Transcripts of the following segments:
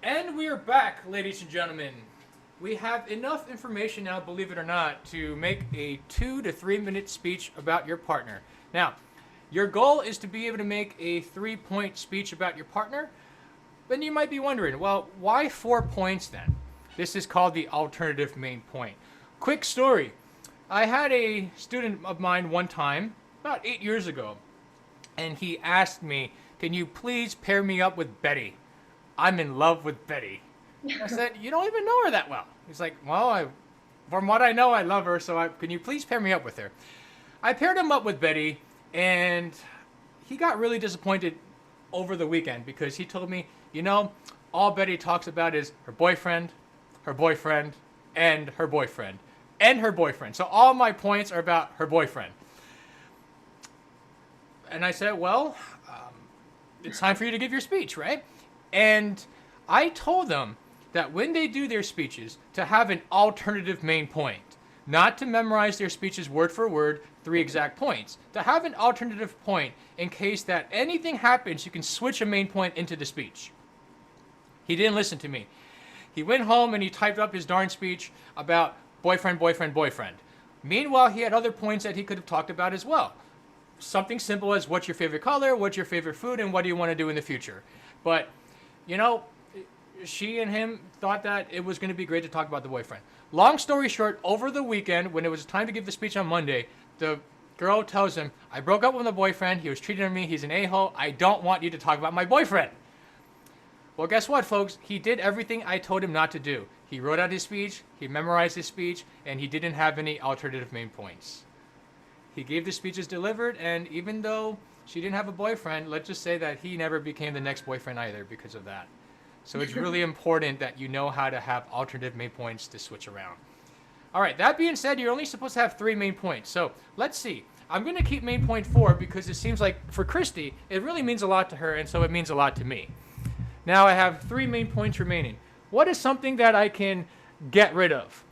And we are back, ladies and gentlemen. We have enough information now, believe it or not, to make a 2 to 3 minute speech about your partner. Now, your goal is to be able to make a 3 point speech about your partner. Then you might be wondering, well, why 4 points then? This is called the alternative main point. Quick story. I had a student of mine one time, about 8 years ago, and he asked me, can you please pair me up with Betty? I'm in love with Betty. I said, you don't even know her that well. He's like, well, from what I know, I love her, so can you please pair me up with her? I paired him up with Betty, and he got really disappointed over the weekend because he told me, all Betty talks about is her boyfriend, and her boyfriend, and her boyfriend. So all my points are about her boyfriend. And I said, well, it's time for you to give your speech, right? And I told them that when they do their speeches, to have an alternative main point. Not to memorize their speeches word for word, 3 exact points. To have an alternative point in case that anything happens, you can switch a main point into the speech. He didn't listen to me. He went home and he typed up his darn speech about boyfriend, boyfriend, boyfriend. Meanwhile, he had other points that he could have talked about as well. Something simple as what's your favorite color, what's your favorite food, and what do you want to do in the future. But, she and him thought that it was going to be great to talk about the boyfriend. Long story short, over the weekend, when it was time to give the speech on Monday, the girl tells him, I broke up with my boyfriend, he was cheating on me, he's an a-hole, I don't want you to talk about my boyfriend. Well, guess what, folks? He did everything I told him not to do. He wrote out his speech, he memorized his speech, and he didn't have any alternative main points. He gave the speeches delivered, and even though she didn't have a boyfriend, let's just say that he never became the next boyfriend either because of that. So it's really important that you know how to have alternative main points to switch around. All right, that being said, you're only supposed to have 3 main points. So let's see. I'm going to keep main point 4 because it seems like for Kristy, it really means a lot to her, and so it means a lot to me. Now I have 3 main points remaining. What is something that I can get rid of?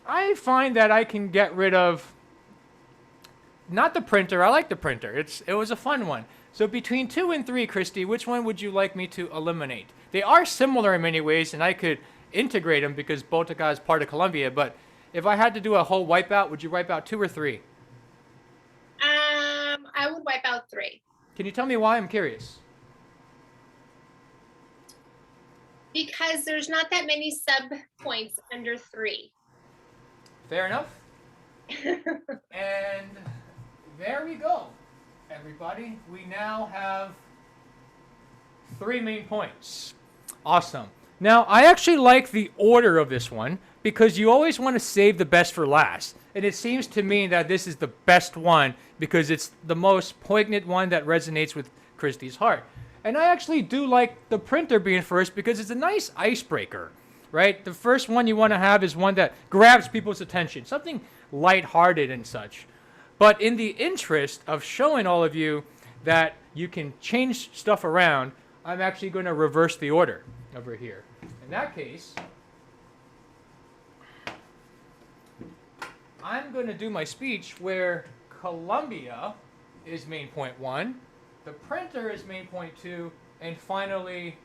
I find that I can get rid of not the printer. I like the printer. It was a fun one. So between 2 and 3, Kristy, which one would you like me to eliminate? They are similar in many ways, and I could integrate them because Botica is part of Columbia. But if I had to do a whole wipeout, would you wipe out 2 or 3? I would wipe out 3. Can you tell me why? I'm curious. Because there's not that many sub points under 3. Fair enough. And there we go, everybody. We now have 3 main points. Awesome. Now, I actually like the order of this one because you always want to save the best for last. And it seems to me that this is the best one because it's the most poignant one that resonates with Kristy's heart. And I actually do like the printer being first because it's a nice icebreaker, right? The first one you want to have is one that grabs people's attention, something lighthearted and such. But in the interest of showing all of you that you can change stuff around, I'm actually going to reverse the order over here. In that case, I'm going to do my speech where Columbia is main point 1, the printer is main point 2, and finally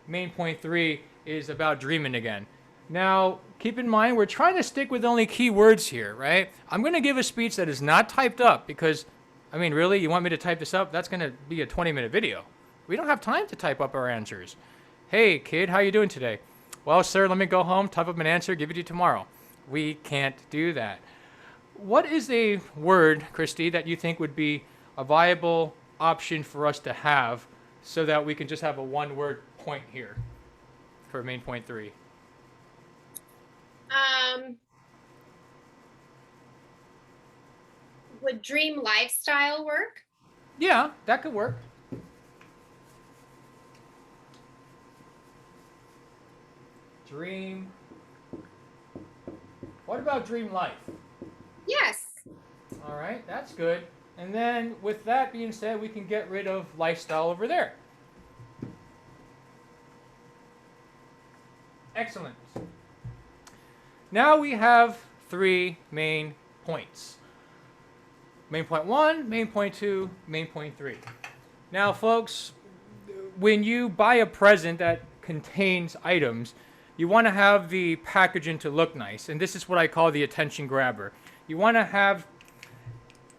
main point 3 is about dreaming again. Now, keep in mind, we're trying to stick with only key words here, right? I'm going to give a speech that is not typed up because, really, you want me to type this up? That's going to be a 20-minute video. We don't have time to type up our answers. Hey, kid, how you doing today? Well, sir, let me go home, type up an answer, give it to you tomorrow. We can't do that. What is a word, Kristy, that you think would be a viable option for us to have so that we can just have a 1-word point here for main point 3? Would dream lifestyle work? Yeah, that could work. Dream. What about dream life? Yes. All right, that's good. And then with that being said, we can get rid of lifestyle over there. Excellent. Now we have 3 main points. Main point 1, main point 2, main point 3. Now, folks, when you buy a present that contains items, you want to have the packaging to look nice. And this is what I call the attention grabber. You want to have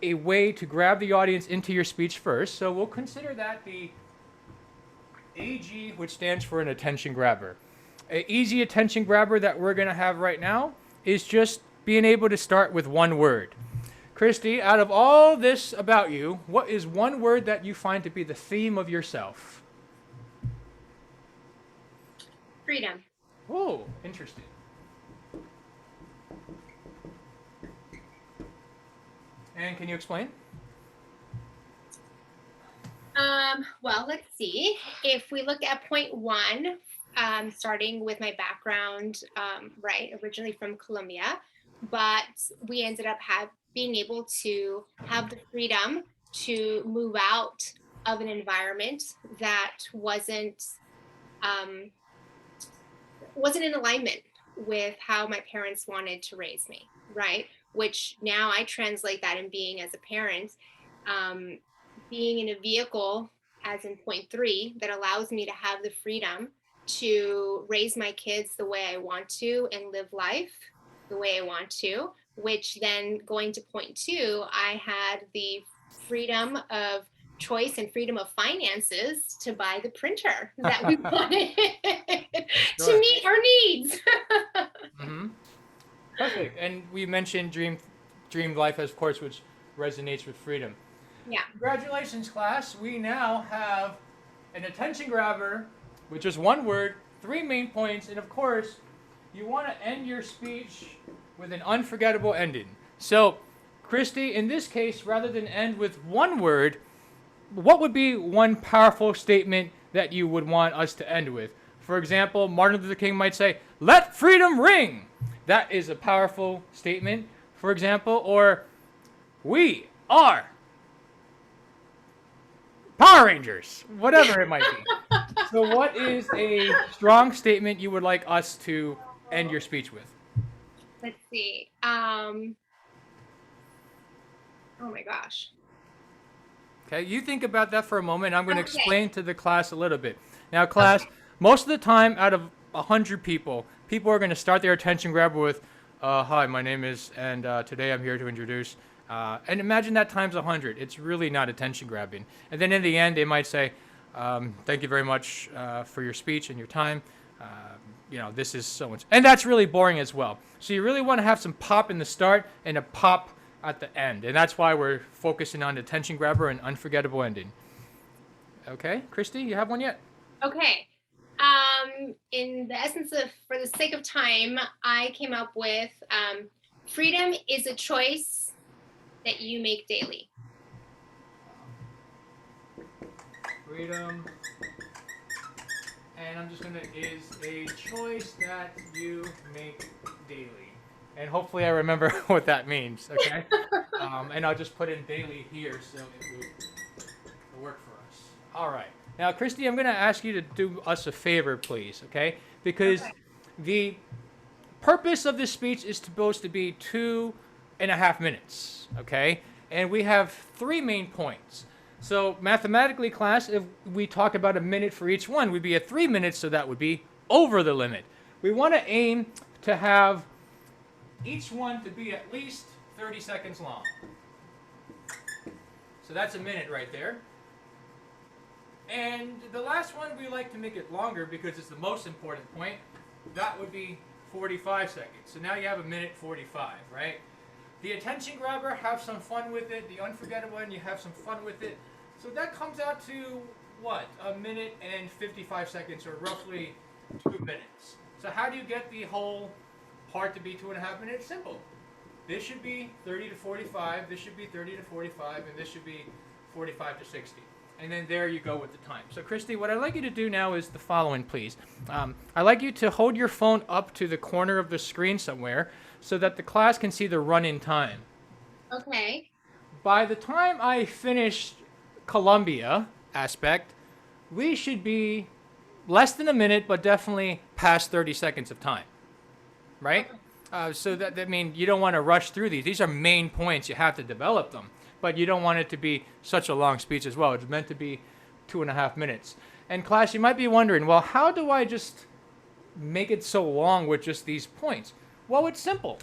a way to grab the audience into your speech first. So we'll consider that the AG, which stands for an attention grabber. An easy attention grabber that we're going to have right now is just being able to start with one word. Kristy, out of all this about you, what is one word that you find to be the theme of yourself? Freedom. Oh, interesting. And can you explain? Well, let's see. If we look at point one, starting with my background, right, originally from Colombia, but we ended up being able to have the freedom to move out of an environment that wasn't in alignment with how my parents wanted to raise me, right? Which now I translate that in being as a parent, being in a vehicle, as in point three, that allows me to have the freedom to raise my kids the way I want to and live life the way I want to, which then going to point two, I had the freedom of choice and freedom of finances to buy the printer that we wanted to meet our needs. Mm-hmm. Perfect. And we mentioned dream life, of course, which resonates with freedom. Yeah. Congratulations, class. We now have an attention grabber, which is one word, 3 main points, and of course, you want to end your speech with an unforgettable ending. So, Kristy, in this case, rather than end with one word, what would be one powerful statement that you would want us to end with? For example, Martin Luther King might say, "Let freedom ring." That is a powerful statement, for example, or "We are Power Rangers," whatever it might be. So what is a strong statement you would like us to end your speech with? Let's see. Oh my gosh. Okay, you think about that for a moment. I'm going to explain to the class a little bit. Now, class, most of the time out of 100 people are going to start their attention grabber with, "Hi, my name is, and today I'm here to introduce," and imagine that times 100. It's really not attention grabbing. And then in the end, they might say, "Thank you very much for your speech and your time. This is so much," and that's really boring as well. So you really want to have some pop in the start and a pop at the end, and that's why we're focusing on attention grabber and unforgettable ending. Okay, Kristy, you have one yet? Okay. In the essence of, for the sake of time, I came up with freedom is a choice that you make daily. Freedom, and I'm just gonna, is a choice that you make daily. And hopefully I remember what that means, okay? And I'll just put in daily here so it will work for us. All right. Now, Kristy, I'm going to ask you to do us a favor, please, okay? Because the purpose of this speech is supposed to be 2.5 minutes, okay? And we have 3 main points. So mathematically, class, if we talk about a minute for each one, we'd be at 3 minutes, so that would be over the limit. We want to aim to have each one to be at least 30 seconds long. So that's a minute right there. And the last one, we like to make it longer because it's the most important point. That would be 45 seconds. So now you have a minute 45, right? The attention grabber, have some fun with it. The unforgettable one, you have some fun with it. So that comes out to, what? A minute and 55 seconds, or roughly 2 minutes. So how do you get the whole part to be 2.5 minutes? Simple. This should be 30 to 45, this should be 30 to 45, and this should be 45 to 60. And then there you go with the time. So Kristy, what I'd like you to do now is the following, please. I'd like you to hold your phone up to the corner of the screen somewhere so that the class can see the run-in time. Okay. By the time I finish Colombia aspect, we should be less than a minute, but definitely past 30 seconds of time. Right? So that means you don't want to rush through these. These are main points. You have to develop them. But you don't want it to be such a long speech as well. It's meant to be 2.5 minutes. And class, you might be wondering, well, how do I just make it so long with just these points? Well, it's simple.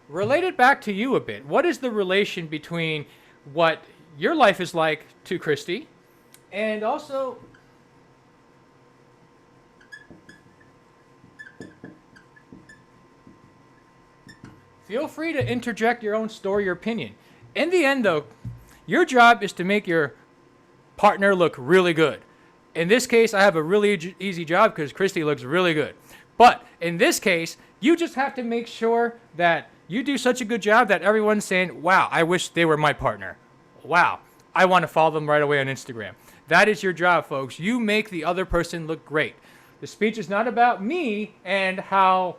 Relate it back to you a bit. What is the relation between what your life is like to Christy, and also feel free to interject your own story or opinion. In the end, though, your job is to make your partner look really good. In this case, I have a really easy job because Christy looks really good. But in this case, you just have to make sure that you do such a good job that everyone's saying, wow, I wish they were my partner. Wow, I want to follow them right away on Instagram. That is your job, folks. You make the other person look great. The speech is not about me and how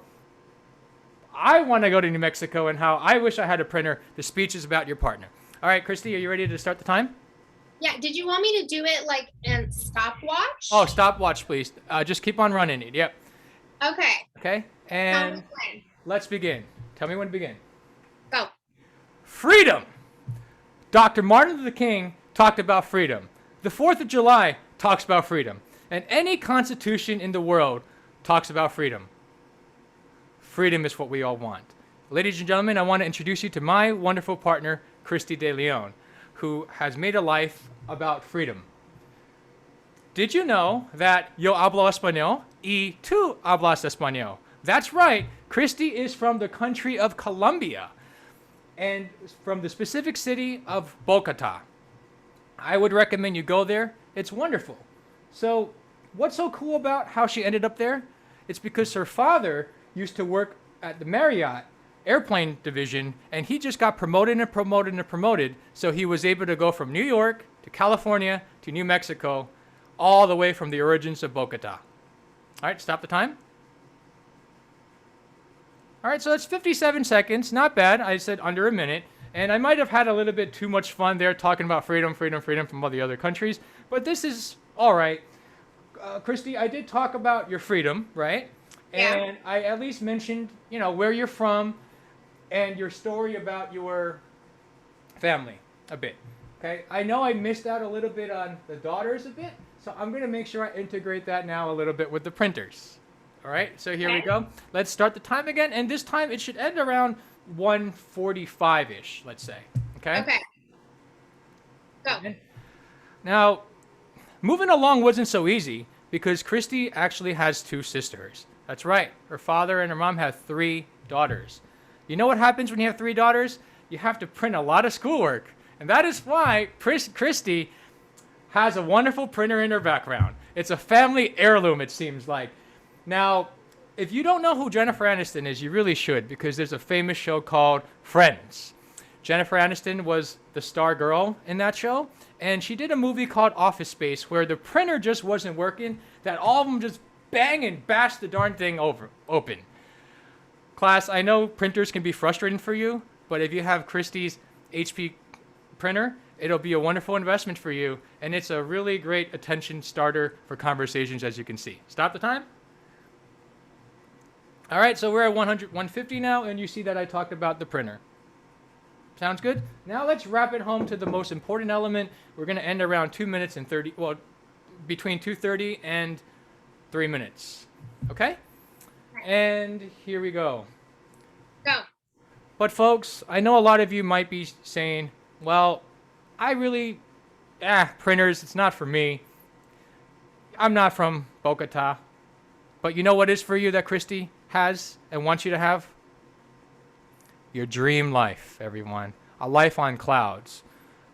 I want to go to New Mexico and how I wish I had a printer. The speech is about your partner. All right, Christy, are you ready to start the time? Yeah, did you want me to do it like in stopwatch? Oh, stopwatch, please. Just keep on running it. Yep. Okay. Okay, and let's begin. Tell me when to begin. Go. Freedom! Dr. Martin Luther King talked about freedom. The 4th of July talks about freedom. And any constitution in the world talks about freedom. Freedom is what we all want. Ladies and gentlemen, I want to introduce you to my wonderful partner, Kristy De Leon, who has made a life about freedom. Did you know that yo hablo español y tú hablas español? That's right, Christy is from the country of Colombia and from the specific city of Bogota. I would recommend you go there. It's wonderful. So what's so cool about how she ended up there? It's because her father used to work at the Marriott airplane division, and he just got promoted and promoted and promoted, so he was able to go from New York to California to New Mexico, all the way from the origins of Bogota. All right, stop the time. All right, so that's 57 seconds. Not bad. I said under a minute. And I might have had a little bit too much fun there talking about freedom, freedom, freedom from all the other countries. But this is all right. Christy, I did talk about your freedom, right? Yeah. And I at least mentioned, where you're from and your story about your family a bit. Okay, I know I missed out a little bit on the daughters a bit, so I'm going to make sure I integrate that now a little bit with the printers. All right, so here we go. Let's start the time again, and this time it should end around 1:45-ish, let's say. Okay? Okay. Go. Now, moving along wasn't so easy because Christy actually has 2 sisters. That's right. Her father and her mom have 3 daughters. You know what happens when you have 3 daughters? You have to print a lot of schoolwork. And that is why Christy has a wonderful printer in her background. It's a family heirloom, it seems like. Now, if you don't know who Jennifer Aniston is, you really should, because there's a famous show called Friends. Jennifer Aniston was the star girl in that show, and she did a movie called Office Space where the printer just wasn't working, that all of them just bang and bash the darn thing open. Class, I know printers can be frustrating for you, but if you have Christy's HP printer, it'll be a wonderful investment for you, and it's a really great attention starter for conversations, as you can see. Stop the time. All right, so we're at 150 now, and you see that I talked about the printer. Sounds good? Now let's wrap it home to the most important element. We're going to end around 2 minutes and 30, well, between 2:30 and 3 minutes. Okay? And here we go. Go. But folks, I know a lot of you might be saying, well, I really, printers, it's not for me. I'm not from Bogota. But you know what is for you that Christy has and wants you to have? Your dream life, everyone. A life on clouds.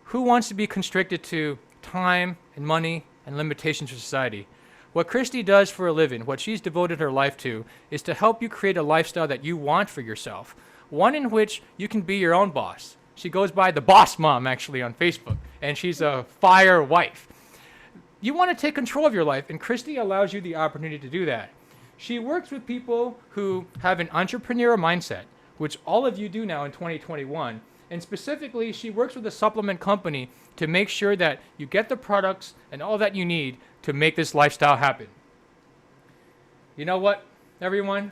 Who wants to be constricted to time and money and limitations of society? What Christy does for a living, what she's devoted her life to, is to help you create a lifestyle that you want for yourself. One in which you can be your own boss. She goes by the Boss Mom, actually, on Facebook. And she's a fire wife. You want to take control of your life, and Christy allows you the opportunity to do that. She works with people who have an entrepreneurial mindset, which all of you do now in 2021. And specifically, she works with a supplement company to make sure that you get the products and all that you need to make this lifestyle happen. You know what, everyone?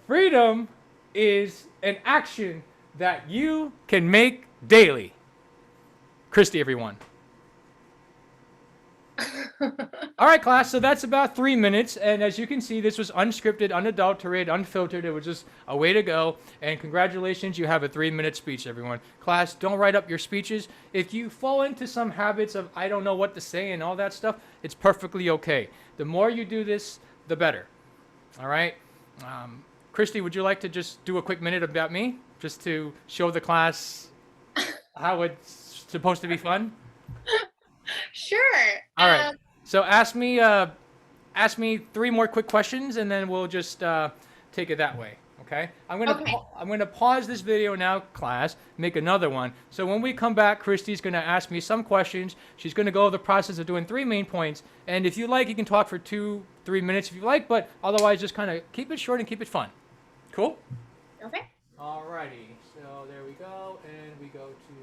Freedom is an action that you can make daily. Christy, everyone. All right, class, so that's about 3 minutes, and as you can see, this was unscripted, unadulterated, unfiltered. It was just a way to go, and congratulations, you have a 3-minute speech, everyone. Class, don't write up your speeches. If you fall into some habits of I don't know what to say and all that stuff, it's perfectly okay. The more you do this, the better. All right? Christy, would you like to just do a quick minute about me, just to show the class how it's supposed to be fun? Sure. All right. So ask me 3 more quick questions, and then we'll just take it that way. Okay? I'm gonna pause this video now, class. Make another one. So when we come back, Christy's gonna ask me some questions. She's gonna go over the process of doing 3 main points. And if you like, you can talk for 2-3 minutes if you like. But otherwise, just kind of keep it short and keep it fun. Cool? Okay. Alrighty. So there we go, and we go to